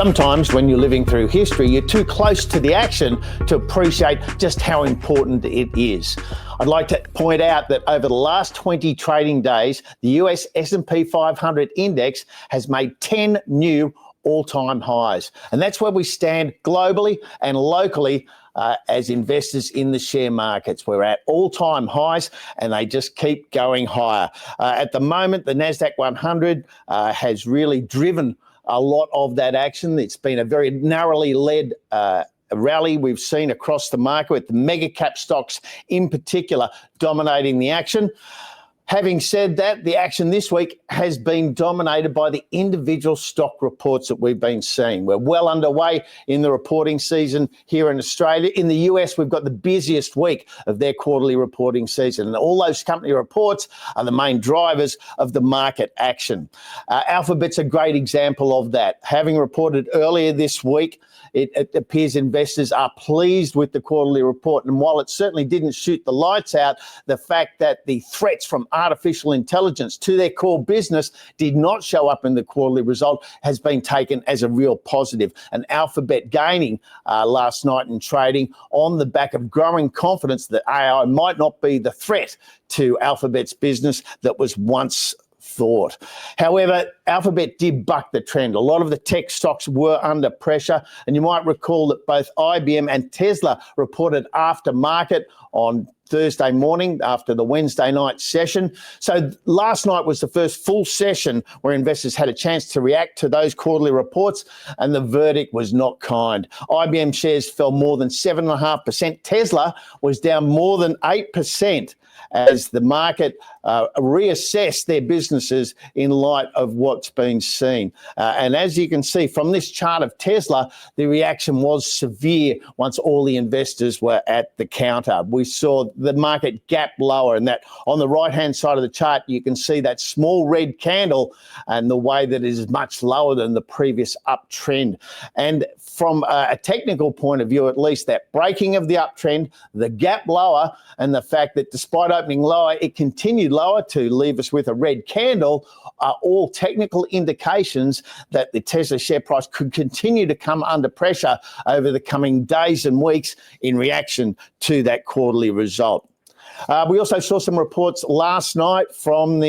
Sometimes when you're living through history, you're too close to the action to appreciate just how important it is. I'd like to point out that over the last 20 trading days, the US S&P 500 index has made 10 new all-time highs. And that's where we stand globally and locally as investors in the share markets. We're at all-time highs and they just keep going higher. At the moment, the NASDAQ 100 has really driven a lot of that action. It's been a very narrowly led rally we've seen across the market, with the megacap stocks in particular dominating the action. Having said that, the action this week has been dominated by the individual stock reports that we've been seeing. We're well underway in the reporting season here in Australia. In the US, we've got the busiest week of their quarterly reporting season. And all those company reports are the main drivers of the market action. Alphabet's a great example of that. Having reported earlier this week, it appears investors are pleased with the quarterly report. And while it certainly didn't shoot the lights out, the fact that the threats from artificial intelligence to their core business did not show up in the quarterly result has been taken as a real positive. And Alphabet gaining last night in trading on the back of growing confidence that AI might not be the threat to Alphabet's business that was once thought. However, Alphabet did buck the trend. A lot of the tech stocks were under pressure, and you might recall that both IBM and Tesla reported after market on Thursday morning after the Wednesday night session. So last night was the first full session where investors had a chance to react to those quarterly reports, and the verdict was not kind. IBM shares fell more than 7.5%. Tesla was down more than 8%. As the market reassessed their businesses in light of what's been seen. And as you can see from this chart of Tesla, the reaction was severe once all the investors were at the counter. We saw the market gap lower, and that on the right-hand side of the chart, you can see that small red candle and the way that it is much lower than the previous uptrend. And from a technical point of view, at least, that breaking of the uptrend, the gap lower, and the fact that despite opening lower, it continued lower to leave us with a red candle, are all technical indications that the Tesla share price could continue to come under pressure over the coming days and weeks in reaction to that quarterly result. We also saw some reports last night from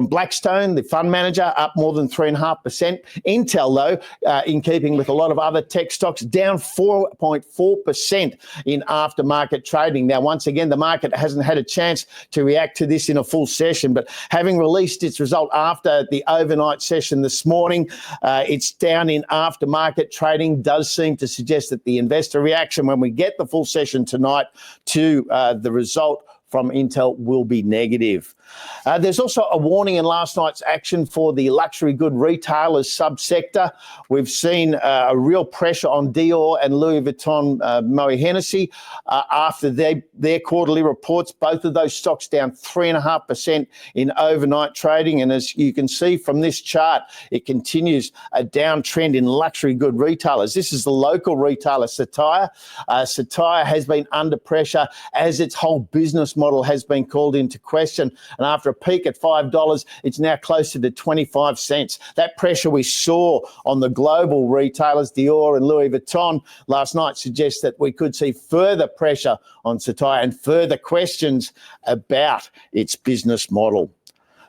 Blackstone, the fund manager, up more than 3.5%. Intel, though, in keeping with a lot of other tech stocks, down 4.4% in aftermarket trading. Now, once again, the market hasn't had a chance to react to this in a full session, but having released its result after the overnight session this morning, it's down in aftermarket trading. Does seem to suggest that the investor reaction when we get the full session tonight to the result from Intel will be negative. There's also a warning in last night's action for the luxury good retailers subsector. We've seen a real pressure on Dior and Louis Vuitton Moet Hennessy after their quarterly reports. Both of those stocks down 3.5% in overnight trading. And as you can see from this chart, it continues a downtrend in luxury good retailers. This is the local retailer, Satire. Satire has been under pressure as its whole business model has been called into question. And after a peak at $5, it's now closer to 25 cents. That pressure we saw on the global retailers, Dior and Louis Vuitton, last night suggests that we could see further pressure on Satire and further questions about its business model.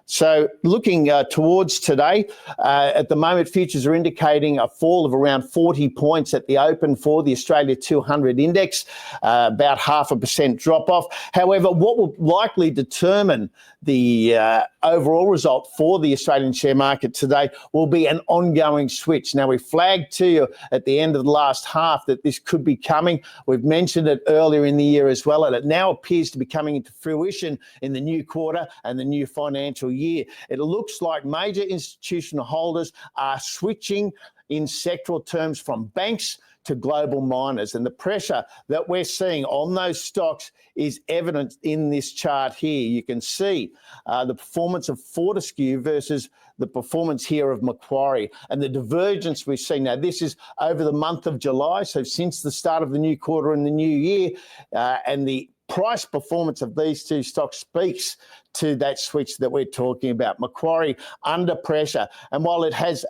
So looking towards today, at the moment, futures are indicating a fall of around 40 points at the open for the Australia 200 index, about 0.5% drop off. However, what will likely determine the overall result for the Australian share market today will be an ongoing switch. Now, we flagged to you at the end of the last half that this could be coming. We've mentioned it earlier in the year as well, and it now appears to be coming into fruition in the new quarter and the new financial year. It looks like major institutional holders are switching in sectoral terms from banks to global miners, and the pressure that we're seeing on those stocks is evident in this chart here. You can see the performance of Fortescue versus the performance here of Macquarie and the divergence we've seen. Now, this is over the month of July, so since the start of the new quarter and the new year, and the price performance of these two stocks speaks to that switch that we're talking about. Macquarie under pressure, and while it has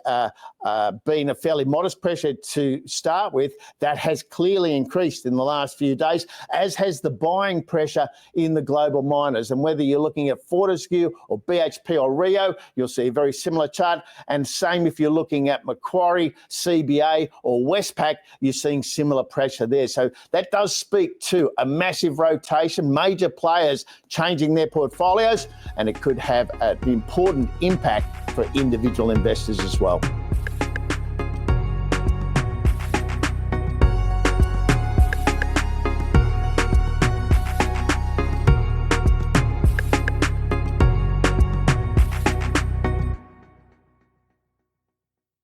been a fairly modest pressure to start with, that has clearly increased in the last few days, as has the buying pressure in the global miners. And whether you're looking at Fortescue or BHP or Rio, you'll see a very similar chart. And same if you're looking at Macquarie, CBA or Westpac, you're seeing similar pressure there. So that does speak to a massive rotation, major players changing their portfolios, and it could have an important impact for individual investors as well.